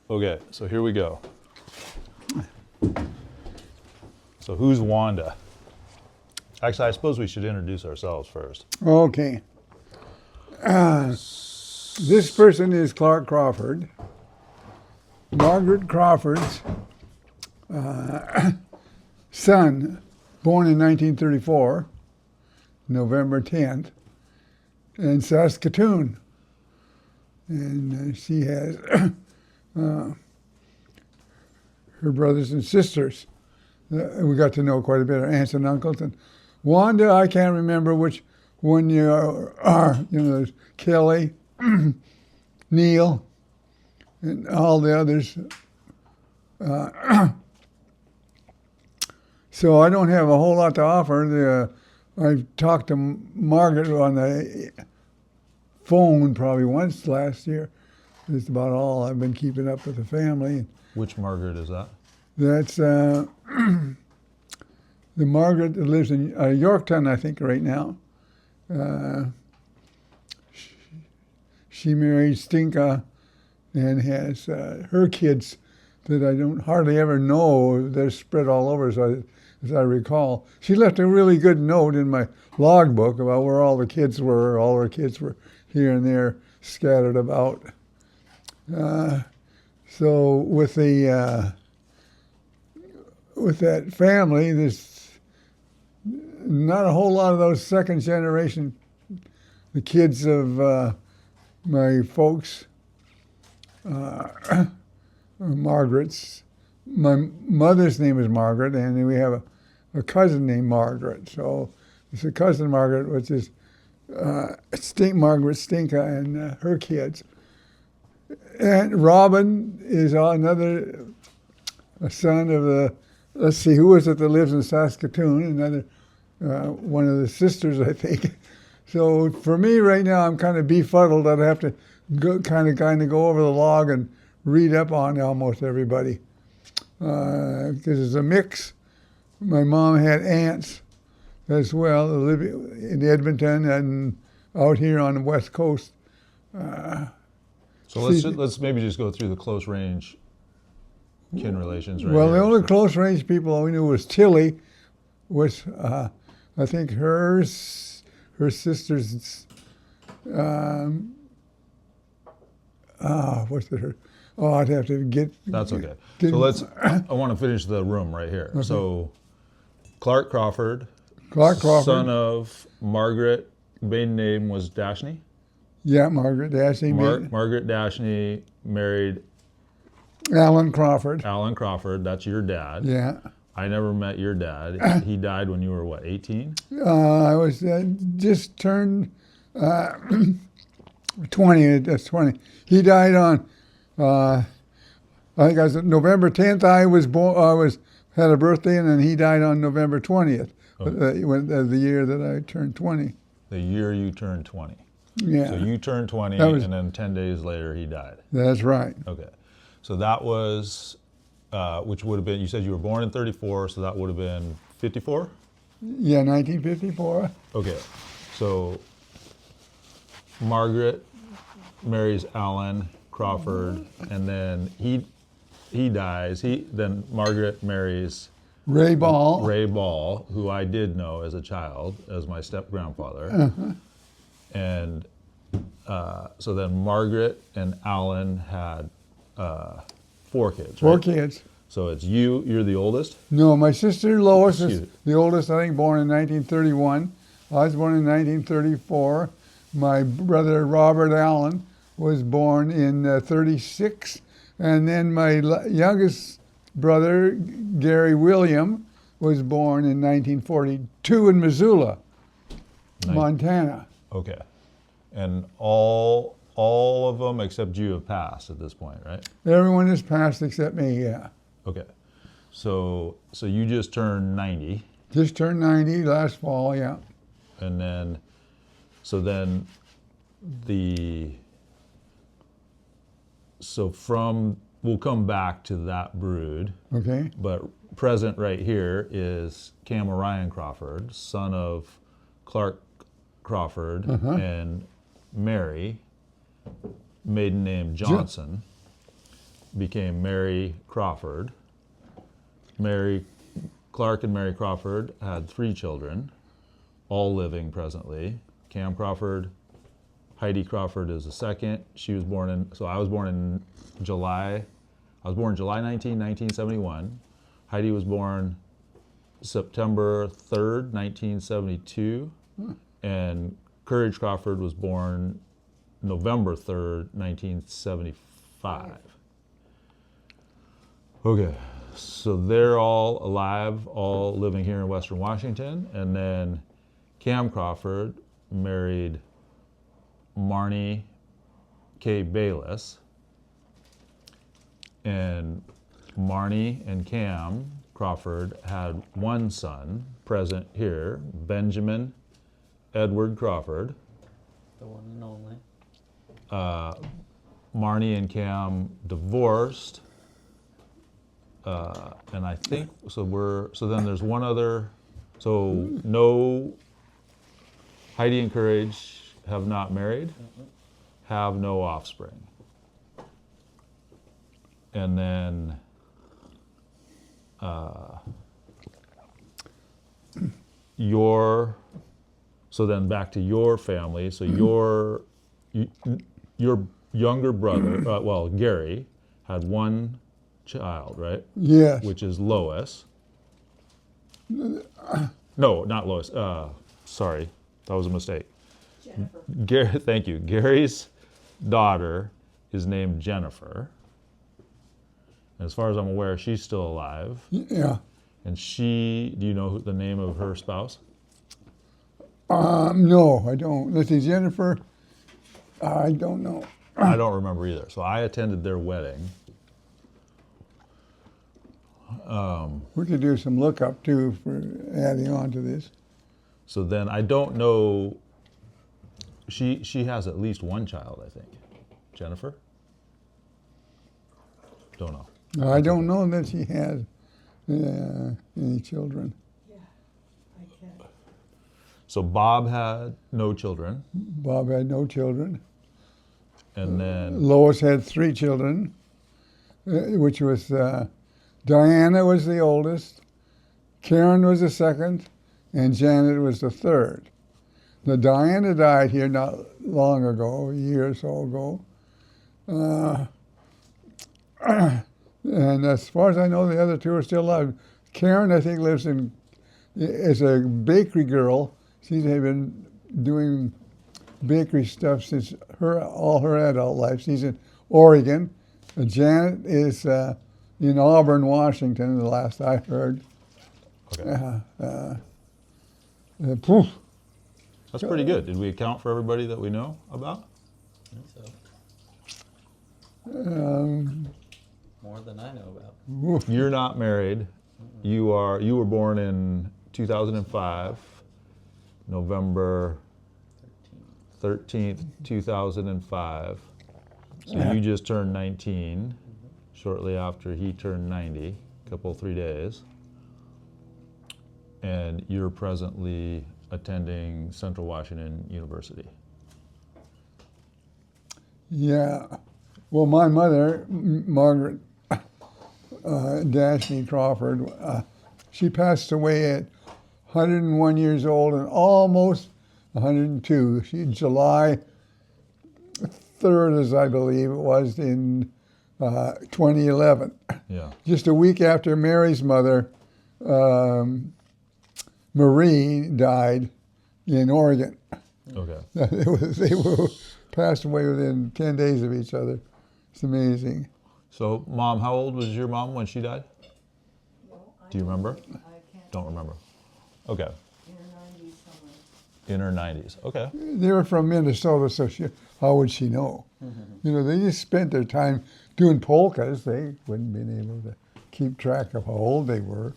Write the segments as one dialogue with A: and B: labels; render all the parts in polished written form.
A: Okay, so here we go. So who's Wanda? Actually, I suppose we should introduce ourselves first.
B: Okay. This person is Clark Crawford. Margaret Crawford's son, born in 1934, November 10th, in Saskatoon. And she has her brothers and sisters. We got to know quite a bit of aunts and uncles. And Wanda, I can't remember which one you are. You know, there's Kelly, Neil, and all the others. So I don't have a whole lot to offer. I've talked to Margaret on the phone probably once last year. That's about all. I've been keeping up with the family.
A: Which Margaret is that?
B: That's the Margaret that lives in Yorkton, I think, right now. She married Stinka and has her kids that I don't hardly ever know. They're spread all over, as I recall. She left a really good note in my logbook about where all the kids were. All her kids were here and there, scattered about. So with that family, there's not a whole lot of those second generation, the kids of my folks, Margaret's. My mother's name is Margaret, and then we have a cousin named Margaret. So it's a cousin Margaret, which is Margaret Stinka and her kids. And Robin is another son of the, let's see, who is it that lives in Saskatoon? Another one of the sisters, I think. So for me right now, I'm kind of befuddled. I'd have to kind of go over the log and read up on almost everybody. Because it's a mix. My mom had aunts as well, living in Edmonton and out here on the West Coast.
A: So let's maybe just go through the close range kin relations. Right
B: Well,
A: here.
B: the only close range people we knew was Tilly, which I think her sister's, what's her? Oh, I'd have to get.
A: That's okay. So I want to finish the room right here. Okay. So Clark Crawford, son of Margaret, maiden name was Dashney?
B: Yeah, Margaret Dashney.
A: Margaret Dashney married
B: Alan Crawford.
A: Alan Crawford, that's your dad.
B: Yeah.
A: I never met your dad. He died when you were, what, 18?
B: I was just turned 20. That's 20. He died on, I think I was November 10th. I was born. Had a birthday, and then he died on November 20th. Okay. The year that I turned 20.
A: The year you turned 20.
B: Yeah.
A: So you turned 20, and then 10 days later he died.
B: That's right.
A: Okay. So that was, which would have been, you said you were born in 34, so that would have been 54?
B: Yeah, 1954.
A: Okay. So Margaret marries Alan Crawford, and then he dies. Then Margaret marries
B: Ray Ball,
A: who I did know as a child as my step-grandfather.
B: Uh-huh.
A: And so then Margaret and Alan had 4 kids, right?
B: 4 kids.
A: So it's you're the oldest?
B: No, my sister Lois is the oldest, I think, born in 1931. I was born in 1934. My brother Robert Allen was born in 36. And then my youngest brother, Gary William, was born in 1942 in Missoula, Montana.
A: Okay. And all of them except you have passed at this point, right?
B: Everyone has passed except me, yeah.
A: Okay. So you just turned 90.
B: Just turned 90 last fall, yeah.
A: And then, we'll come back to that brood.
B: Okay.
A: But present right here is Cam Orion Crawford, son of Clark Crawford and Mary, maiden name Johnson. became Mary Crawford. Clark and Mary Crawford had 3 children, all living presently. Cam Crawford, Heidi Crawford is the second. She was born in, so I was born in July. I was born July 1971. Heidi was born September 3rd, 1972. And Courage Crawford was born November 3rd, 1975. Okay, so they're all alive, all living here in Western Washington. And then Cam Crawford married Marnie K. Bayless. And Marnie and Cam Crawford had one son present here, Benjamin Edward Crawford.
C: The one and only.
A: Marnie and Cam divorced. And I think, so then there's one other, so no, Heidi and Courage have not married, have no offspring. And then so then back to your family. So your younger brother, Gary, had one child, right?
B: Yes.
A: Which is Lois. No, not Lois. Sorry, that was a mistake.
D: Jennifer.
A: Thank you. Gary's daughter is named Jennifer. As far as I'm aware, she's still alive.
B: Yeah.
A: And do you know the name of her spouse?
B: No, I don't. Let's see, Jennifer, I don't know.
A: I don't remember either. So I attended their wedding.
B: We could do some lookup too for adding on to this.
A: So then I don't know. She has at least one child, I think. Jennifer? Don't know.
B: I don't know that she has any children.
D: Yeah, I can.
A: So Bob had no children.
B: Bob had no children.
A: And then
B: Lois had 3 children, which was Diana was the oldest, Karen was the second, and Janet was the third. Now Diana died here not long ago, a year or so ago. And as far as I know, the other 2 are still alive. Karen, I think, lives is a bakery girl. She's been doing bakery stuff since all her adult life. She's in Oregon. Janet is in Auburn, Washington, the last I heard.
A: okay.
B: Poof.
A: That's pretty good. Did we account for everybody that we know about?
C: I think so. More than I know about.
B: Oof.
A: You're not married. You were born in 2005, November 13th, 2005. So you just turned 19 shortly after he turned 90, 3 days. And you're presently attending Central Washington University.
B: Yeah. Well, my mother, Margaret Dashney Crawford, she passed away at 101 years old and almost 102. July 3rd, as I believe it was, in 2011.
A: Yeah.
B: Just a week after Mary's mother, Marie, died in Oregon.
A: Okay.
B: They were passed away within 10 days of each other. It's amazing.
A: So, Mom, how old was your mom when she died?
D: No,
A: Do you remember?
D: I can't.
A: Don't remember. Okay.
D: In her 90s somewhere.
A: In her 90s. Okay.
B: They were from Minnesota, so how would she know? You know, they just spent their time doing polkas. They wouldn't have been able to keep track of how old they were.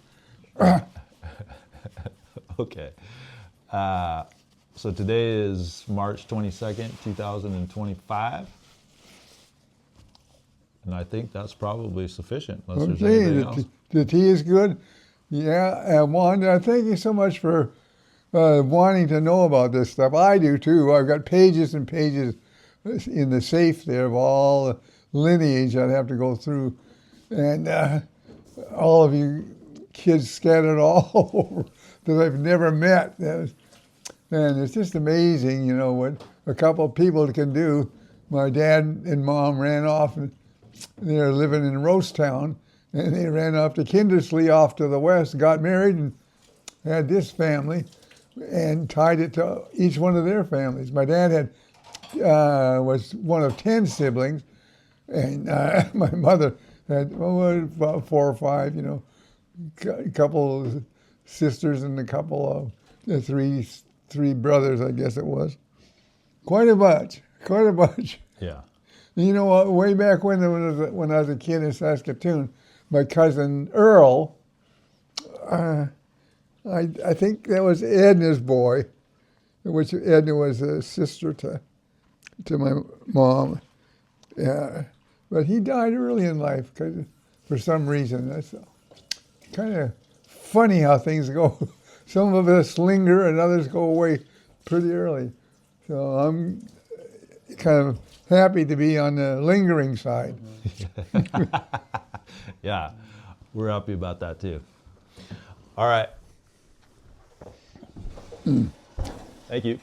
A: Okay. So today is March 22nd, 2025. And I think that's probably sufficient, unless there's
B: Okay,
A: anything else.
B: the tea is good. Yeah, Wanda, thank you so much for wanting to know about this stuff. I do too. I've got pages and pages in the safe there of all the lineage I'd have to go through, and all of you kids scattered all over that I've never met. And it's just amazing, you know, what a couple of people can do. My dad and mom ran off, and they're living in Roasttown, and they ran off to Kindersley off to the west, got married, and had this family, and tied it to each one of their families. My dad had was one of 10 siblings, and my mother had about 4 or 5, you know, a couple of sisters and a couple of three brothers, I guess it was. Quite a bunch.
A: Yeah.
B: You know what? Way back when I was a kid in Saskatoon, my cousin Earl, I think that was Edna's boy, which Edna was a sister to my mom. Yeah, but he died early in life for some reason. That's kind of funny how things go. Some of us linger and others go away pretty early. So I'm kind of happy to be on the lingering side.
A: Yeah, we're happy about that too. All right. Thank you.